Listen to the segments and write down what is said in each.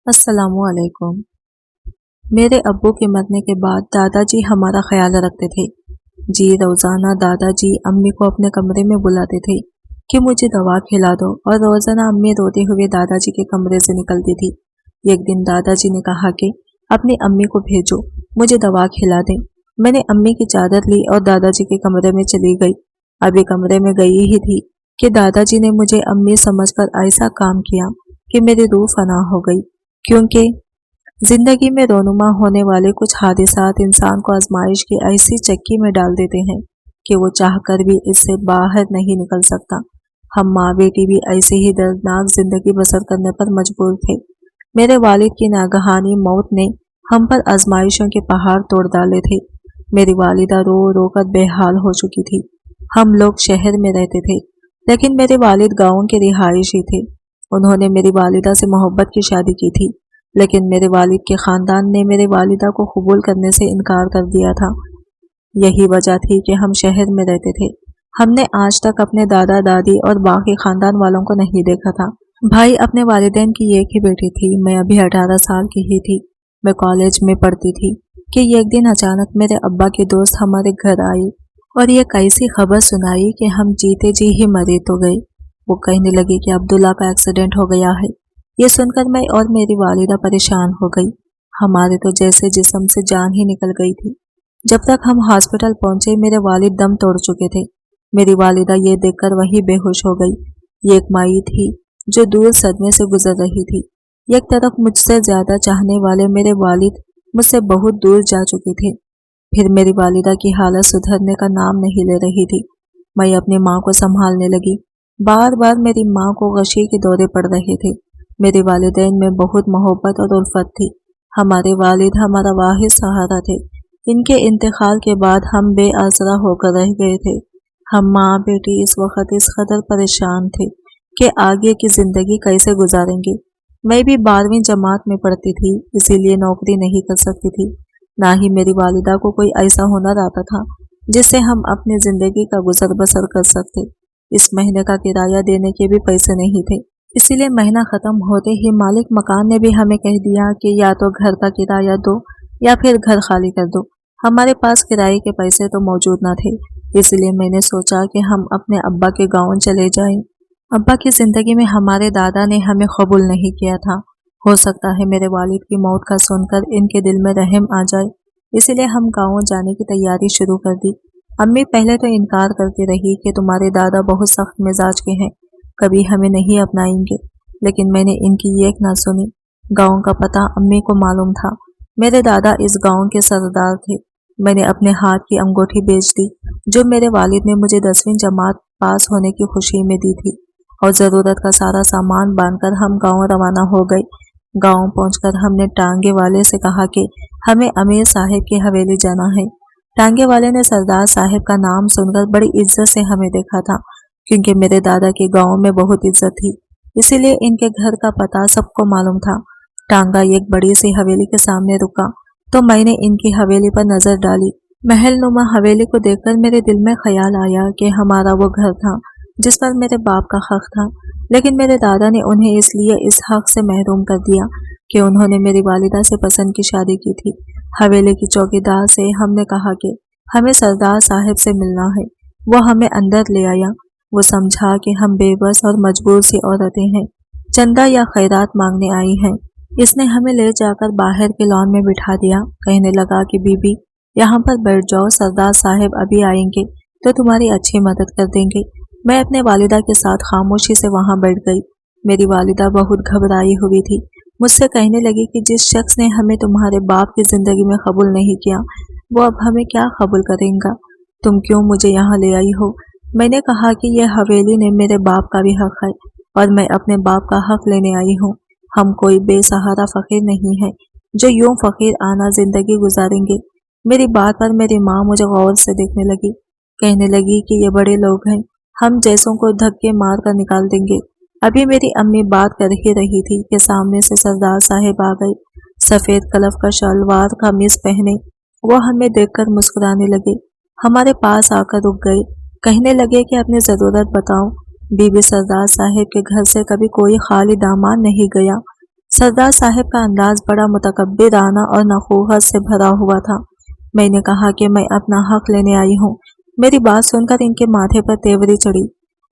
अस्सलाम वालेकुम। मेरे अब्बू के मरने के बाद दादाजी हमारा ख्याल रखते थे। जी रोज़ाना दादाजी अम्मी को अपने कमरे में बुलाते थे कि मुझे दवा खिला दो, और रोज़ाना अम्मी रोते हुए दादाजी के कमरे से निकलती थी। एक दिन दादाजी ने कहा कि अपनी अम्मी को भेजो, मुझे दवा खिला दें। मैंने अम्मी की चादर ली और दादाजी के कमरे में चली गई। अभी कमरे में गई ही थी कि दादाजी ने मुझे अम्मी समझकर ऐसा काम किया कि मेरी रूह फना हो गई, क्योंकि जिंदगी में रोनुमा होने वाले कुछ हादिसात इंसान को आजमाइश की ऐसी चक्की में डाल देते हैं कि वो चाहकर भी इससे बाहर नहीं निकल सकता। हम माँ बेटी भी ऐसे ही दर्दनाक जिंदगी बसर करने पर मजबूर थे। मेरे वालिद की नागहानी मौत ने हम पर आजमाइशों के पहाड़ तोड़ डाले थे। मेरी वालिदा रो रो कर बेहाल हो चुकी थी। हम लोग शहर में रहते थे, लेकिन मेरे वालिद गाँव के रिहायशी थे। उन्होंने मेरी वालिदा से मोहब्बत की शादी की थी, लेकिन मेरे वालिद के खानदान ने मेरे वालिदा को कबूल करने से इनकार कर दिया था। यही वजह थी कि हम शहर में रहते थे। हमने आज तक अपने दादा दादी और बाकी खानदान वालों को नहीं देखा था। भाई अपने वालिदैन की एक ही बेटी थी। मैं अभी 18 साल की ही थी। मैं कॉलेज में पढ़ती थी कि एक दिन अचानक मेरे अब्बा के दोस्त हमारे घर आई और ये कैसी खबर सुनाई कि हम जीते जी ही मरे तो गए। वो कहने लगे कि अब्दुल्ला का एक्सीडेंट हो गया है। ये सुनकर मैं और मेरी वालिदा परेशान हो गई। हमारे तो जैसे जिस्म से जान ही निकल गई थी। जब तक हम हॉस्पिटल पहुंचे मेरे वालिद दम तोड़ चुके थे। मेरी वालिदा ये देखकर वही बेहोश हो गई। ये एक माई थी जो दूर सदमे से गुजर रही थी। एक तरफ मुझसे ज्यादा चाहने वाले मेरे वालिद मुझसे बहुत दूर जा चुके थे। फिर मेरी वालिदा की हालत सुधरने का नाम नहीं ले रही थी। मैं अपनी माँ को संभालने लगी। बार बार मेरी माँ को गशी के दौरे पड़ रहे थे। मेरे वालिदैन में बहुत मोहब्बत और उल्फत थी। हमारे वालिद हमारा वाहिद सहारा थे। इनके इंतकाल के बाद हम बेआसरा होकर रह गए थे। हम माँ बेटी इस वक्त इस कदर परेशान थे कि आगे की जिंदगी कैसे गुजारेंगे। मैं भी 12वीं जमात में पढ़ती थी, इसीलिए नौकरी नहीं कर सकती थी। ना ही मेरी वालिदा को कोई ऐसा हुनर आता था जिससे हम अपनी जिंदगी का गुजर बसर कर सकते। इस महीने का किराया देने के भी पैसे नहीं थे। इसीलिए महीना खत्म होते ही मालिक मकान ने भी हमें कह दिया कि या तो घर का किराया दो या फिर घर खाली कर दो। हमारे पास किराए के पैसे तो मौजूद न थे। इसलिए मैंने सोचा कि हम अपने अब्बा के गांव चले जाएं। अब्बा की जिंदगी में हमारे दादा ने हमें कबूल नहीं किया था। हो सकता है मेरे वालिद की मौत का सुनकर इनके दिल में रहम आ जाए, इसलिए हम गाँव जाने की तैयारी शुरू कर दी। अम्मी पहले तो इनकार करती रही कि तुम्हारे दादा बहुत सख्त मिजाज के हैं, कभी हमें नहीं अपनाएंगे, लेकिन मैंने इनकी एक ना सुनी। गांव का पता अम्मी को मालूम था। मेरे दादा इस गांव के सरदार थे। मैंने अपने हाथ की अंगूठी बेच दी जो मेरे वालिद ने मुझे 10वीं जमात पास होने की खुशी में दी थी, और ज़रूरत का सारा सामान बांधकर हम गांव रवाना हो गए। गांव पहुंचकर हमने टांगे वाले से कहा कि हमें अमीर साहब की हवेली जाना है। टांगे वाले ने सरदार साहब का नाम सुनकर बड़ी इज्जत से हमें देखा था, क्योंकि मेरे दादा के गांव में बहुत इज्जत थी, इसीलिए इनके घर का पता सबको मालूम था। टांगा एक बड़ी सी हवेली के सामने रुका तो मैंने इनकी हवेली पर नजर डाली। महल नुमा हवेली को देखकर मेरे दिल में ख्याल आया कि हमारा वो घर था जिस पर मेरे बाप का हक था, लेकिन मेरे दादा ने उन्हें इसलिए इस हक से महरूम कर दिया कि उन्होंने मेरी वालिदा से पसंद की शादी की थी। हवेली की चौकीदार से हमने कहा कि हमें सरदार साहब से मिलना है। वो हमें अंदर ले आया। वो समझा कि हम बेबस और मजबूर सी औरतें हैं, चंदा या खैरात मांगने आई हैं। इसने हमें ले जाकर बाहर के लॉन में बिठा दिया। कहने लगा कि बीबी यहाँ पर बैठ जाओ, सरदार साहब अभी आएंगे तो तुम्हारी अच्छी मदद कर देंगे। मैं अपने वालिदा के साथ खामोशी से वहाँ बैठ गई। मेरी वालिदा बहुत घबराई हुई थी। मुझसे कहने लगी कि जिस शख्स ने हमें तुम्हारे बाप की जिंदगी में कबूल नहीं किया वो अब हमें क्या कबूल करेगा। तुम क्यों मुझे यहाँ ले आई हो? मैंने कहा कि यह हवेली ने मेरे बाप का भी हक है और मैं अपने बाप का हक लेने आई हूँ। हम कोई बेसहारा फकीर नहीं है जो यूं फकीर आना जिंदगी गुजारेंगे। मेरी बात पर मेरी माँ मुझे गौर से देखने लगी। कहने लगी कि ये बड़े लोग हैं, हम जैसों को धक्के मार कर निकाल देंगे। अभी मेरी अम्मी बात कर ही रही थी कि सामने से सरदार साहब आ गए। सफेद कलफ का शलवार कमीज पहने वो हमें देखकर मुस्कुराने लगे। हमारे पास आकर रुक गए। कहने लगे कि अपनी जरूरत बताओ। बीबी सरदार साहब के घर से कभी कोई खाली दामाद नहीं गया। सरदार साहब का अंदाज बड़ा मुतकब्बिराना और नखूहत से भरा हुआ था। मैंने कहा कि मैं अपना हक लेने आई हूँ। मेरी बात सुनकर इनके माथे पर तेवरी चढ़ी।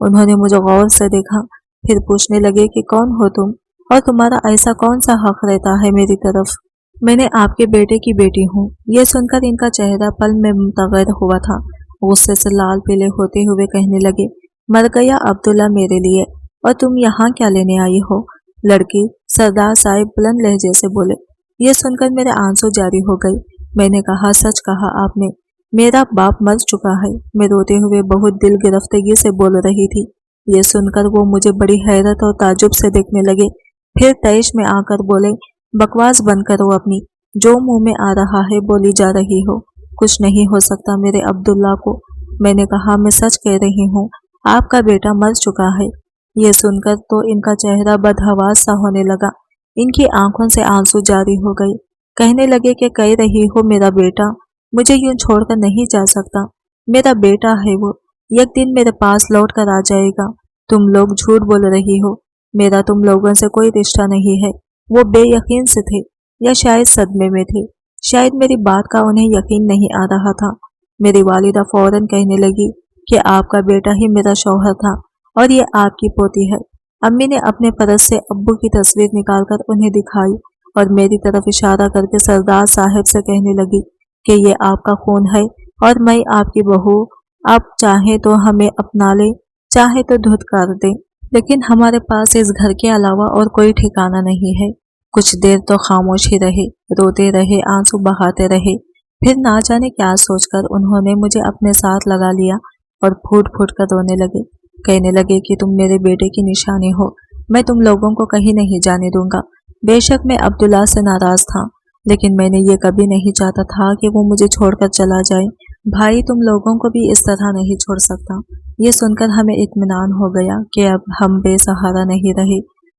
उन्होंने मुझे गौर से देखा, फिर पूछने लगे कि कौन हो तुम और तुम्हारा ऐसा कौन सा हक रहता है मेरी तरफ। मैंने आपके बेटे की बेटी हूँ। यह सुनकर इनका चेहरा पल में मुतगैर हुआ था। गुस्से से लाल पीले होते हुए कहने लगे, मर गया अब्दुल्ला मेरे लिए, और तुम यहाँ क्या लेने आई हो? लड़की, सरदार साहब बुलंद लहजे से बोले। यह सुनकर मेरे आंसू जारी हो गए। मैंने कहा, सच कहा आपने, मेरा बाप मर चुका है। मैं रोते हुए बहुत दिल गिरफ्तगी से बोल रही थी। ये सुनकर वो मुझे बड़ी हैरत और ताजुब से देखने लगे। फिर तैश में आकर बोले, बकवास बंद करो अपनी, जो मुंह में आ रहा है बोली जा रही हो। कुछ नहीं हो सकता मेरे अब्दुल्ला को। मैंने कहा, मैं सच कह रही हूँ, आपका बेटा मर चुका है। ये सुनकर तो इनका चेहरा बदहवास सा होने लगा। इनकी आंखों से आंसू जारी हो गए। कहने लगे कि कह रही हो मेरा बेटा मुझे यूं छोड़कर नहीं जा सकता। मेरा बेटा है वो, एक दिन मेरे पास लौट कर आ जाएगा। तुम लोग झूठ बोल रही हो, मेरा तुम लोगों से कोई रिश्ता नहीं है। वो बेयकीन से थे या शायद सदमे में थे। शायद मेरी बात का उन्हें यकीन नहीं आ रहा था। मेरी वालिदा फौरन कहने लगी कि आपका बेटा ही मेरा शौहर था और ये आपकी पोती है। अम्मी ने अपने परस से अब्बू की तस्वीर निकालकर उन्हें दिखाई और मेरी तरफ इशारा करके सरदार साहब से कहने लगी कि ये आपका खून है और मैं आपकी बहू। आप चाहे तो हमें अपना ले, चाहे तो धुतकार दे, लेकिन हमारे पास इस घर के अलावा और कोई ठिकाना नहीं है। कुछ देर तो खामोश ही रहे, रोते रहे, आंसू बहाते रहे। फिर ना जाने क्या सोचकर उन्होंने मुझे अपने साथ लगा लिया और फूट फूट कर रोने लगे। कहने लगे कि तुम मेरे बेटे की निशानी हो, मैं तुम लोगों को कहीं नहीं जाने दूंगा। बेशक मैं अब्दुल्ला से नाराज था, लेकिन मैंने ये कभी नहीं चाहता था कि वो मुझे छोड़कर चला जाए। भाई, तुम लोगों को भी इस तरह नहीं छोड़ सकता। ये सुनकर हमें इत्मीनान हो गया कि अब हम बेसहारा नहीं रहे,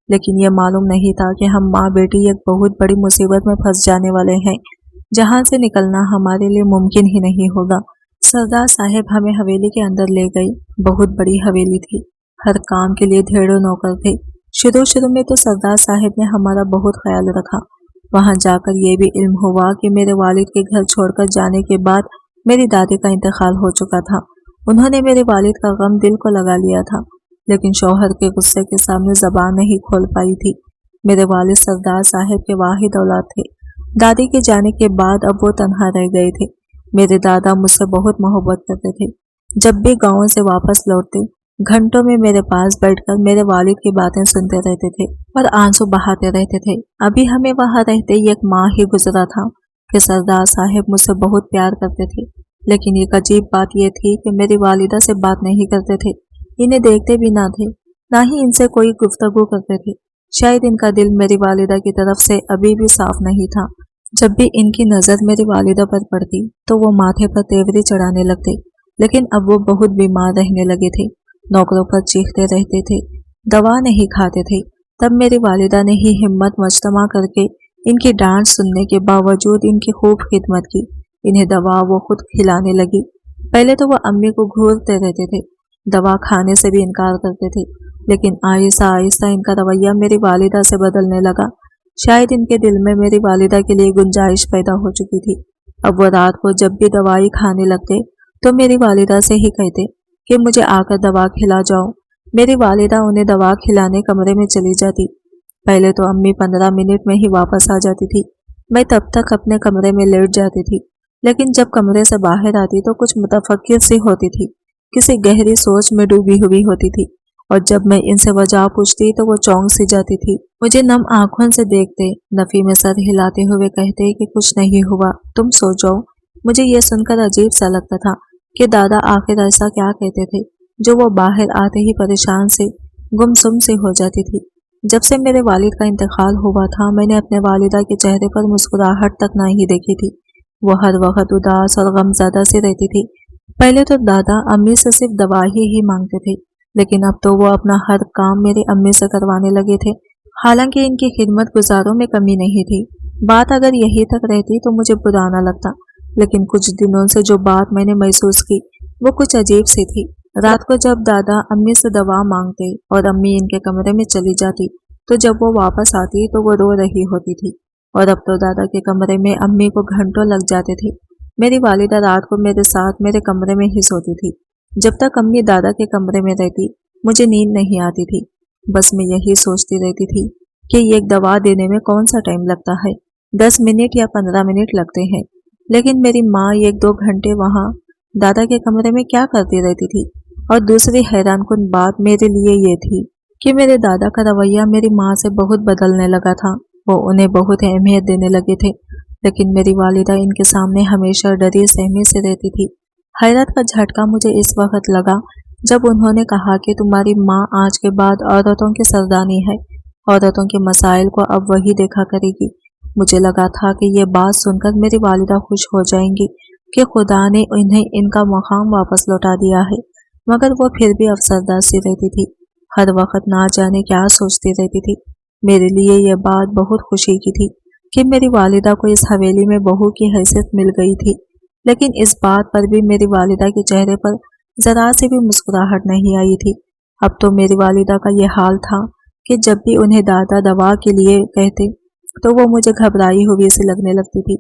लेकिन ये मालूम नहीं था कि हम माँ बेटी एक बहुत बड़ी मुसीबत में फंस जाने वाले हैं, जहाँ से निकलना हमारे लिए मुमकिन ही नहीं होगा। सरदार साहब हमें हवेली के अंदर ले गई। बहुत बड़ी हवेली थी, हर काम के लिए ढेरों नौकर थे। शुरू में तो सरदार साहब ने हमारा बहुत ख्याल रखा। वहां जाकर ये भी इल्म हुआ कि मेरे वालिद के घर छोड़कर जाने के बाद मेरी दादी का इंतकाल हो चुका था। उन्होंने मेरे वालिद का गम दिल को लगा लिया था, लेकिन शौहर के गुस्से के सामने जबान नहीं खोल पाई थी। मेरे वालिद सरदार साहब के वाहिद औलाद थे। दादी के जाने के बाद अब वो तन्हा रह गए थे। मेरे दादा मुझसे बहुत मोहब्बत करते थे। जब भी गाँव से वापस लौटते, घंटों में मेरे पास बैठकर मेरे वालिद की बातें सुनते रहते थे और आंसू बहाते रहते थे। अभी हमें वहां रहते एक माह ही गुजरा था कि सरदार साहब मुझसे बहुत प्यार करते थे, लेकिन एक अजीब बात यह थी कि मेरी वालिदा से बात नहीं करते थे, इन्हें देखते भी ना थे, ना ही इनसे कोई गुफ्तगू करते थे। शायद इनका दिल मेरी वालिदा की तरफ से अभी भी साफ नहीं था। जब भी इनकी नजर मेरी वालिदा पर पड़ती तो वो माथे पर तेवरी चढ़ाने लगते, लेकिन अब वो बहुत बीमार रहने लगे थे। नौकरों पर चीखते रहते थे, दवा नहीं खाते थे। तब मेरी वालिदा ने ही हिम्मत मजतमा करके इनकी डांट सुनने के बावजूद इनकी खूब खिदमत की। इन्हें दवा वो खुद खिलाने लगी। पहले तो वह अम्मी को घूरते रहते थे, दवा खाने से भी इनकार करते थे, लेकिन आहिस्ता आहिस्ता इनका रवैया मेरी वालिदा से बदलने लगा। शायद इनके दिल में मेरी वालिदा के लिए गुंजाइश पैदा हो चुकी थी। अब वो रात को जब भी दवाई खाने लगते तो मेरी वालिदा से ही कहते कि मुझे आकर दवा खिला जाओ। मेरी वालिदा उन्हें दवा खिलाने कमरे में चली जाती। पहले तो अम्मी 15 मिनट में ही वापस आ जाती थी। मैं तब तक अपने कमरे में लेट जाती थी, लेकिन जब कमरे से बाहर आती तो कुछ मुतफक्किर सी होती थी, किसी गहरी सोच में डूबी हुई होती थी, और जब मैं इनसे वजह पूछती तो वो चौंक सी जाती थी। मुझे नम आंखों से देखते, नफी में सर हिलाते हुए कहते कि कुछ नहीं हुआ, तुम सो जाओ। मुझे ये सुनकर अजीब सा लगता था कि दादा आखिर ऐसा क्या कहते थे जो वो बाहर आते ही परेशान से गुमसुम सी हो जाती थी। जब से मेरे वालिद का इंतकाल हुआ था, मैंने अपने वालिदा के चेहरे पर मुस्कुराहट तक नहीं देखी थी। वो हर वक्त उदास और गमज़दा सी रहती थी। पहले तो दादा अम्मी से सिर्फ दवा ही मांगते थे, लेकिन अब तो वो अपना हर काम मेरी अम्मी से करवाने लगे थे। हालांकि इनकी खिदमत गुजारों में कमी नहीं थी। बात अगर यही तक रहती तो मुझे बुरा न लगता, लेकिन कुछ दिनों से जो बात मैंने महसूस की वो कुछ अजीब सी थी। रात को जब दादा अम्मी से दवा मांगते और अम्मी इनके कमरे में चली जाती तो जब वो वापस आती तो वो रो रही होती थी। और अब तो दादा के कमरे में अम्मी को घंटों लग जाते थे। मेरी वालिदा रात को मेरे साथ मेरे कमरे में ही सोती थी। जब तक अम्मी दादा के कमरे में रहती मुझे नींद नहीं आती थी। बस मैं यही सोचती रहती थी कि एक दवा देने में कौन सा टाइम लगता है, 10 मिनट या 15 मिनट लगते हैं। लेकिन मेरी माँ 1-2 घंटे वहाँ दादा के कमरे में क्या करती रहती थी। और दूसरी हैरानकुन बात मेरे लिए ये थी कि मेरे दादा का रवैया मेरी माँ से बहुत बदलने लगा था। वो उन्हें बहुत अहमियत देने लगे थे, लेकिन मेरी वालिदा इनके सामने हमेशा डरी सहमी से रहती थी। हैरत का झटका मुझे इस वक्त लगा जब उन्होंने कहा कि तुम्हारी माँ आज के बाद औरतों की सरदानी है, औरतों के मसाइल को अब वही देखा करेगी। मुझे लगा था कि ये बात सुनकर मेरी वालिदा खुश हो जाएंगी कि खुदा ने इन्हें इनका मकाम वापस लौटा दिया है, मगर वो फिर भी अफसरदा सी रहती थी। हर वक्त ना जाने क्या सोचती रहती थी। मेरे लिए यह बात बहुत खुशी की थी कि मेरी वालिदा को इस हवेली में बहू की हैसियत मिल गई थी। लेकिन इस बात पर भी मेरी वालिदा के चेहरे पर जरा से भी मुस्कुराहट नहीं आई थी। अब तो मेरी वालिदा का यह हाल था कि जब भी उन्हें दादा दवा के लिए कहते तो वो मुझे घबराई हुई सी लगने लगती थी।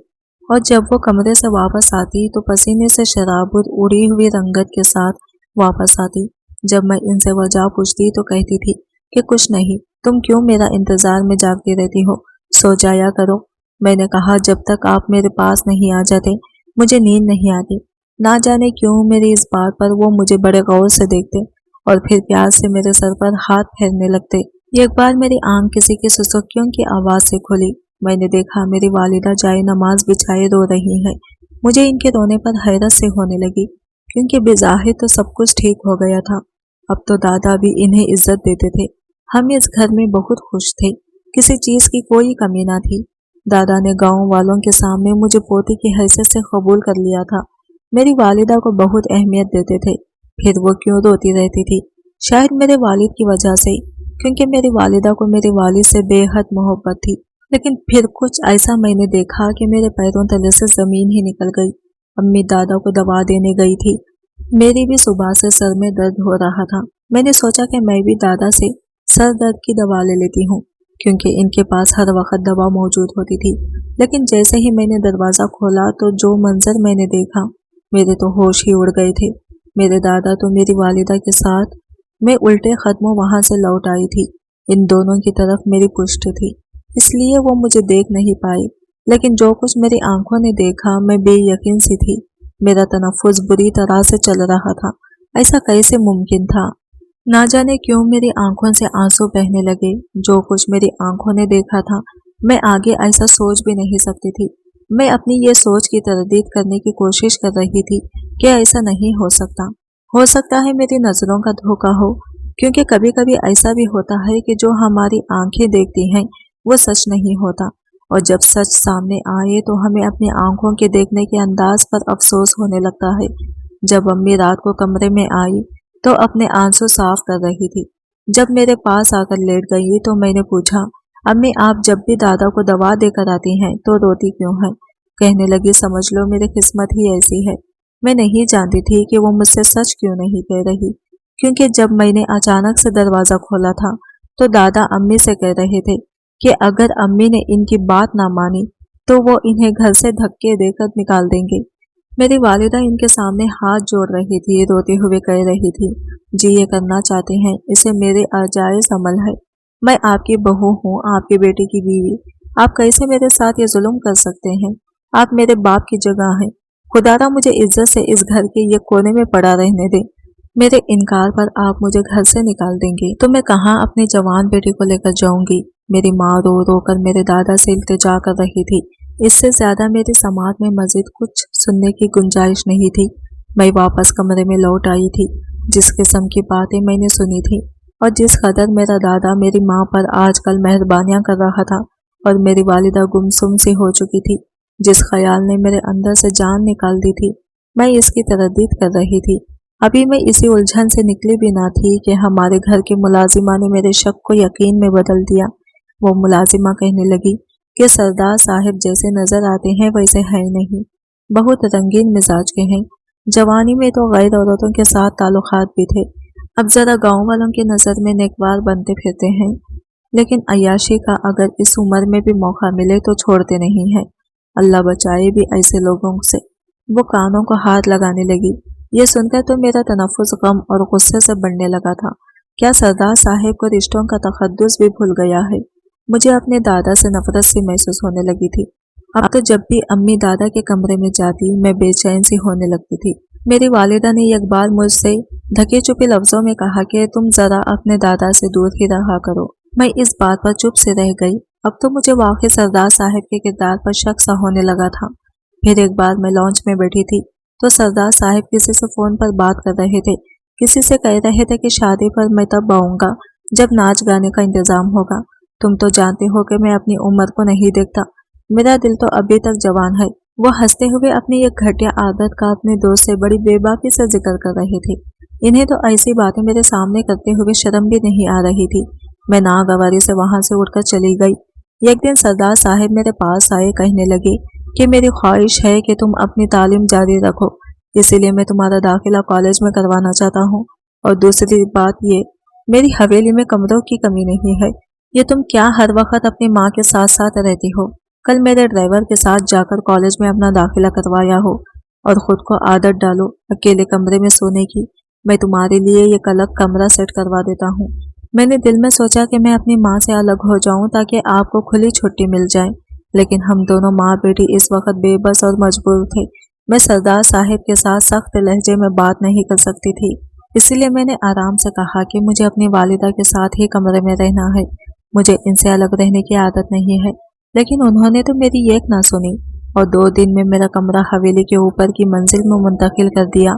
और जब वो कमरे से वापस आती तो पसीने से शराबुर उड़ी हुई रंगत के साथ वापस आती। जब मैं इनसे वजह पूछती तो कहती थी कि कुछ नहीं, तुम क्यों मेरा इंतजार में जागती रहती हो, सो जाया करो। मैंने कहा जब तक आप मेरे पास नहीं आ जाते मुझे नींद नहीं आती। ना जाने क्यों मेरी इस बात पर वो मुझे बड़े गौर से देखते और फिर प्यार से मेरे सर पर हाथ फेरने लगते। एक बार मेरी आंख किसी की सुसुकियों की आवाज से खुली। मैंने देखा मेरी वालिदा जाए नमाज बिछाए रो रही है। मुझे इनके रोने पर हैरत से होने लगी, क्योंकि बेज़ाहिर तो सब कुछ ठीक हो गया था। अब तो दादा भी इन्हें इज्जत देते थे। हम इस घर में बहुत खुश थे, किसी चीज की कोई कमी ना थी। दादा ने गांव वालों के सामने मुझे पोती की हैसियत से कबूल कर लिया था। मेरी वालिदा को बहुत अहमियत देते थे। फिर वो क्यों रोती रहती थी? शायद मेरे वालिद की वजह से, क्योंकि मेरी वालिदा को मेरे वालिद से बेहद मोहब्बत थी। लेकिन फिर कुछ ऐसा मैंने देखा कि मेरे पैरों तले से जमीन ही निकल गई। अम्मी दादा को दवा देने गई थी। मेरी भी सुबह से सर में दर्द हो रहा था। मैंने सोचा कि मैं भी दादा से सर दर्द की दवा ले लेती हूँ, क्योंकि इनके पास हर वक्त दवा मौजूद होती थी। लेकिन जैसे ही मैंने दरवाज़ा खोला तो जो मंजर मैंने देखा, मेरे तो होश ही उड़ गए थे। मेरे दादा तो मेरी वालिदा के साथ मैं उल्टे कदमों वहां से लौट आई थी। इन दोनों की तरफ मेरी पुष्ट थी, इसलिए वो मुझे देख नहीं पाए। लेकिन जो कुछ मेरी आंखों ने देखा, मैं बेयकीन सी थी। मेरा तनफ्फुस बुरी तरह से चल रहा था। ऐसा कैसे मुमकिन था? ना जाने क्यों मेरी आंखों से आंसू बहने लगे। जो कुछ मेरी आंखों ने देखा था, मैं आगे ऐसा सोच भी नहीं सकती थी। मैं अपनी ये सोच की तरदीद करने की कोशिश कर रही थी कि ऐसा नहीं हो सकता। हो सकता है मेरी नज़रों का धोखा हो, क्योंकि कभी कभी ऐसा भी होता है कि जो हमारी आंखें देखती हैं वो सच नहीं होता। और जब सच सामने आए तो हमें अपनी आंखों के देखने के अंदाज पर अफसोस होने लगता है। जब अम्मी रात को कमरे में आई तो अपने आंसू साफ कर रही थी। जब मेरे पास आकर लेट गई तो मैंने पूछा, अम्मी आप जब भी दादा को दवा देकर आती हैं तो रोती क्यों हैं? कहने लगी, समझ लो मेरी किस्मत ही ऐसी है। मैं नहीं जानती थी कि वो मुझसे सच क्यों नहीं कह रही, क्योंकि जब मैंने अचानक से दरवाज़ा खोला था तो दादा अम्मी से कह रहे थे कि अगर अम्मी ने इनकी बात ना मानी तो वो इन्हें घर से धक्के देकर निकाल देंगे। मेरी वालिदा इनके सामने हाथ जोड़ रही थी, रोते हुए कह रही थी, जी ये करना चाहते हैं, इसे मेरे अजायज़ अमल है। मैं आपकी बहू हूँ, आपके बेटे की बीवी। आप कैसे मेरे साथ ये जुल्म कर सकते हैं? आप मेरे बाप की जगह हैं। खुदारा मुझे इज्जत से इस घर के ये कोने में पड़ा रहने दे। मेरे इनकार पर आप मुझे घर से निकाल देंगे तो मैं कहाँ अपने जवान बेटे को लेकर जाऊंगी? मेरी माँ रो रो कर मेरे दादा से इल्तिजा कर रही थी। इससे ज्यादा मेरी समात में मजीद कुछ सुनने की गुंजाइश नहीं थी। मैं वापस कमरे में लौट आई थी। जिस किस्म की बातें मैंने सुनी थी और जिस कदर मेरा दादा मेरी माँ पर आजकल मेहरबानियां कर रहा था और मेरी वालिदा गुमसुम सी हो चुकी थी, जिस ख्याल ने मेरे अंदर से जान निकाल दी थी, मैं इसकी तरदीद कर रही थी। अभी मैं इसी उलझन से निकली भी ना थी कि हमारे घर की मुलाजिमा ने मेरे शक को यकीन में बदल दिया। वो मुलाजिमा कहने लगी कि सरदार साहब जैसे नजर आते हैं वैसे है नहीं, बहुत रंगीन मिजाज के हैं। जवानी में तो गैर औरतों के साथ ताल्लुकात भी थे, अब जरा गांव वालों की नज़र में नेकवार बनते फिरते हैं। لیکن عیاشی کا اگر اس عمر میں بھی موقع ملے تو چھوڑتے نہیں ہیں۔ اللہ بچائے بھی ایسے لوگوں سے۔ وہ کانوں کو ہاتھ لگانے لگی۔ یہ سن کر تو میرا تنفس غم اور غصے سے بڑھنے لگا تھا۔ کیا سردار صاحب کو رشتوں کا تقدس بھی بھول گیا ہے؟ مجھے اپنے دادا سے نفرت سی محسوس ہونے لگی تھی۔ اب تو جب بھی امی دادا کے کمرے میں جاتی میں بے چین سی ہونے لگتی تھی۔ میری والدہ نے ایک بار مجھ سے ڈھکے چپے لفظوں میں کہا کہ تم ذرا اپنے دادا سے دور ہی رہا کرو۔ میں اس بات پر چپ سے رہ گئی۔ اب تو مجھے واقعی سردار صاحب کے کردار پر شک سا ہونے لگا تھا۔ پھر ایک بار میں لانچ میں بیٹھی تھی تو سردار صاحب کسی سے فون پر بات کر رہے تھے۔ کسی سے کہہ رہے تھے کہ شادی پر میں تب آؤں گا جب ناچ گانے کا انتظام ہوگا۔ تم تو جانتے ہو کہ میں اپنی عمر کو نہیں دیکھتا، میرا دل تو ابھی تک جوان ہے۔ وہ ہنستے ہوئے اپنی ایک گھٹیا عادت کا اپنے دوست سے بڑی بے باکی سے ذکر کر رہے تھے۔ انہیں تو ایسی باتیں میرے سامنے کرتے ہوئے شرم بھی نہیں آ رہی تھی۔ میں ناگواری سے وہاں سے اٹھ کر چلی گئی۔ ایک دن سردار صاحب میرے پاس آئے، کہنے لگے کہ میری خواہش ہے کہ تم اپنی تعلیم جاری رکھو، اسی لیے میں تمہارا داخلہ کالج میں کروانا چاہتا ہوں۔ اور دوسری بات یہ، میری حویلی میں کمروں کی کمی نہیں ہے۔ یہ تم کیا ہر وقت اپنی ماں کے ساتھ ساتھ رہتی ہو؟ کل میرے ڈرائیور کے ساتھ جا کر کالج میں اپنا داخلہ کروایا ہو اور خود کو عادت ڈالو اکیلے کمرے میں سونے کی۔ میں تمہارے لیے ایک الگ کمرہ سیٹ کروا دیتا ہوں۔ میں نے دل میں سوچا کہ میں اپنی ماں سے الگ ہو جاؤں تاکہ آپ کو کھلی چھٹی مل جائے، لیکن ہم دونوں ماں بیٹی اس وقت بے بس اور مجبور تھے۔ میں سردار صاحب کے ساتھ سخت لہجے میں بات نہیں کر سکتی تھی، اسی لیے میں نے آرام سے کہا کہ مجھے اپنی والدہ کے ساتھ ہی کمرے میں رہنا ہے، مجھے ان سے الگ رہنے کی عادت نہیں ہے۔ لیکن انہوں نے تو میری ایک نہ سنی اور 2 دن میں میرا کمرہ حویلی کے اوپر کی منزل میں منتقل کر دیا۔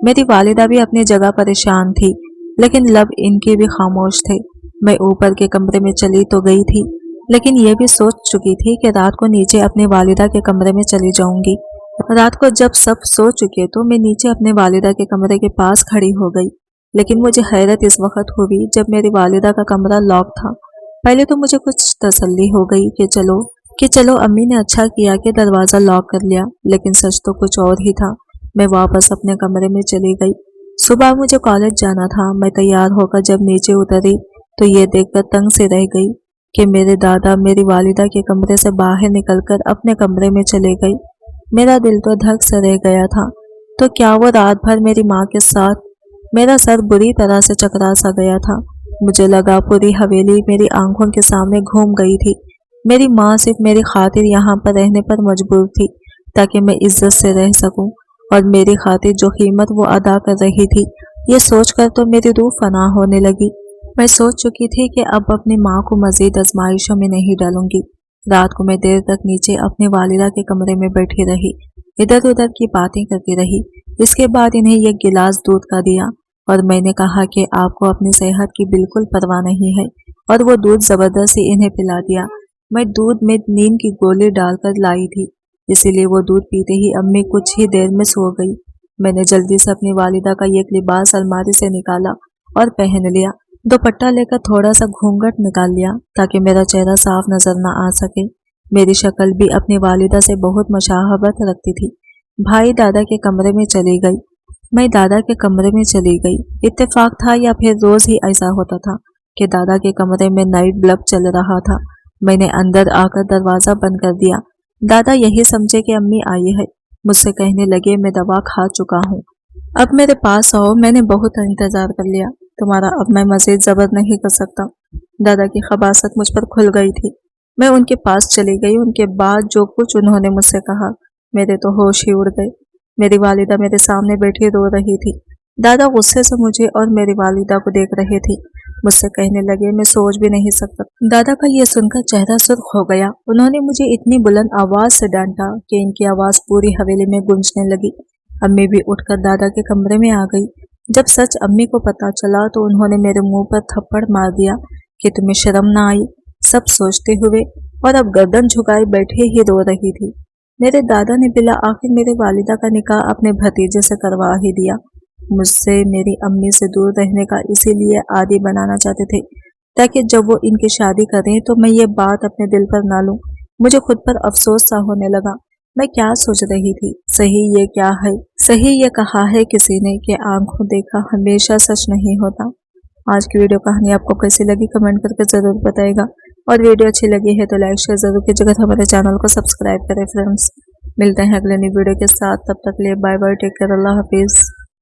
میری والدہ بھی اپنی جگہ پریشان تھی، لیکن لب ان کے بھی خاموش تھے۔ میں اوپر کے کمرے میں چلی تو گئی تھی، لیکن یہ بھی سوچ چکی تھی کہ رات کو نیچے اپنی والدہ کے کمرے میں چلی جاؤں گی۔ رات کو جب سب سو چکے تو میں نیچے اپنے والدہ کے کمرے کے پاس کھڑی ہو گئی، لیکن مجھے حیرت اس وقت ہوئی جب میری والدہ کا کمرہ لاک تھا۔ پہلے تو مجھے کچھ تسلی ہو گئی کہ چلو امی نے اچھا کیا کہ دروازہ لاک کر لیا، لیکن سچ تو کچھ اور ہی تھا۔ میں واپس اپنے کمرے میں چلی گئی۔ صبح مجھے کالج جانا تھا۔ میں تیار ہو کر جب نیچے اتری تو یہ دیکھ کر تنگ سے رہ گئی کہ میرے دادا میری والدہ کے کمرے سے باہر نکل کر اپنے کمرے میں چلے گئے۔ میرا دل تو دھک سے رہ گیا تھا۔ تو کیا وہ رات بھر میری ماں کے ساتھ؟ میرا سر بری طرح سے چکرا سا گیا تھا۔ مجھے لگا پوری حویلی میری آنکھوں کے سامنے گھوم گئی تھی۔ میری ماں صرف میری خاطر یہاں پر رہنے پر مجبور تھی تاکہ میں عزت سے رہ سکوں، اور میری خاطر جو قیمت وہ ادا کر رہی تھی، یہ سوچ کر تو میری روح فنا ہونے لگی۔ میں سوچ چکی تھی کہ اب اپنی ماں کو مزید آزمائشوں میں نہیں ڈالوں گی۔ رات کو میں دیر تک نیچے اپنی والدہ کے کمرے میں بیٹھی رہی، ادھر ادھر کی باتیں کرتی رہی۔ اس کے بعد انہیں ایک گلاس دودھ کا دیا اور میں نے کہا کہ آپ کو اپنی صحت کی بالکل پرواہ نہیں ہے، اور وہ دودھ زبردستی انہیں پلا دیا۔ میں دودھ میں نیند کی گولی ڈال کر لائی تھی، اسی لیے وہ دودھ پیتے ہی امی کچھ ہی دیر میں سو گئی۔ میں نے جلدی سے اپنی والدہ کا ایک لباس الماری سے نکالا اور پہن لیا۔ دوپٹہ لے کر تھوڑا سا گھونگھٹ نکال لیا تاکہ میرا چہرہ صاف نظر نہ آ سکے۔ میری شکل بھی اپنی والدہ سے بہت مشابہت رکھتی تھی۔ بھائی دادا کے کمرے میں چلی گئی۔ میں دادا کے کمرے میں چلی گئی۔ اتفاق تھا یا پھر روز ہی ایسا ہوتا تھا کہ دادا کے کمرے میں نائٹ بلب چل رہا تھا۔ میں نے اندر آ کر دروازہ بند کر دیا۔ دادا یہی سمجھے کہ امی آئی ہے، مجھ سے کہنے لگے میں دوا کھا چکا ہوں، اب میرے پاس آؤ، میں نے بہت انتظار کر لیا تمہارا، اب میں مزید زبر نہیں کر سکتا۔ دادا کی خباثت مجھ پر کھل گئی تھی۔ میں ان کے پاس چلی گئی۔ ان کے بعد جو کچھ انہوں نے مجھ سے کہا، میرے تو ہوش ہی اڑ گئے۔ میری والدہ میرے سامنے بیٹھی رو رہی تھی۔ دادا غصے سے مجھے اور میری والدہ کو دیکھ رہے تھے۔ مجھ سے کہنے لگے میں سوچ بھی نہیں سکتا۔ دادا کا یہ سن کر چہرہ سرخ ہو گیا۔ انہوں نے مجھے اتنی بلند آواز سے ڈانٹا کہ ان کی آواز پوری حویلی میں گونجنے لگی۔ امی بھی اٹھ کر دادا کے کمرے میں آ گئی۔ جب سچ امی کو پتا چلا تو انہوں نے میرے منہ پر تھپڑ مار دیا کہ تمہیں شرم نہ آئی، سب سوچتے ہوئے، اور اب گردن جھکائے بیٹھے ہی رو رہی تھی۔ میرے دادا نے بلا آخر میری والدہ کا نکاح اپنے بھتیجے سے کروا ہی دیا۔ مجھ سے میری امی سے دور رہنے کا اسی لیے عادی بنانا چاہتے تھے تاکہ جب وہ ان کی شادی کریں تو میں یہ بات اپنے دل پر نہ لوں۔ مجھے خود پر افسوس سا ہونے لگا۔ میں کیا سوچ رہی تھی؟ صحیح یہ کیا ہے؟ صحیح یہ کہا ہے کسی نے کہ آنکھوں دیکھا ہمیشہ سچ نہیں ہوتا۔ आज की वीडियो कहानी आपको कैसी लगी कमेंट करके ज़रूर बताइएगा, और वीडियो अच्छी लगी है तो लाइक शेयर ज़रूर कीजिएगा, हमारे चैनल को सब्सक्राइब करें फ्रेंड्स। मिलते हैं अगले नई वीडियो के साथ, तब तक के लिए बाय बाय, टेक केयर, अल्लाह हाफिज़।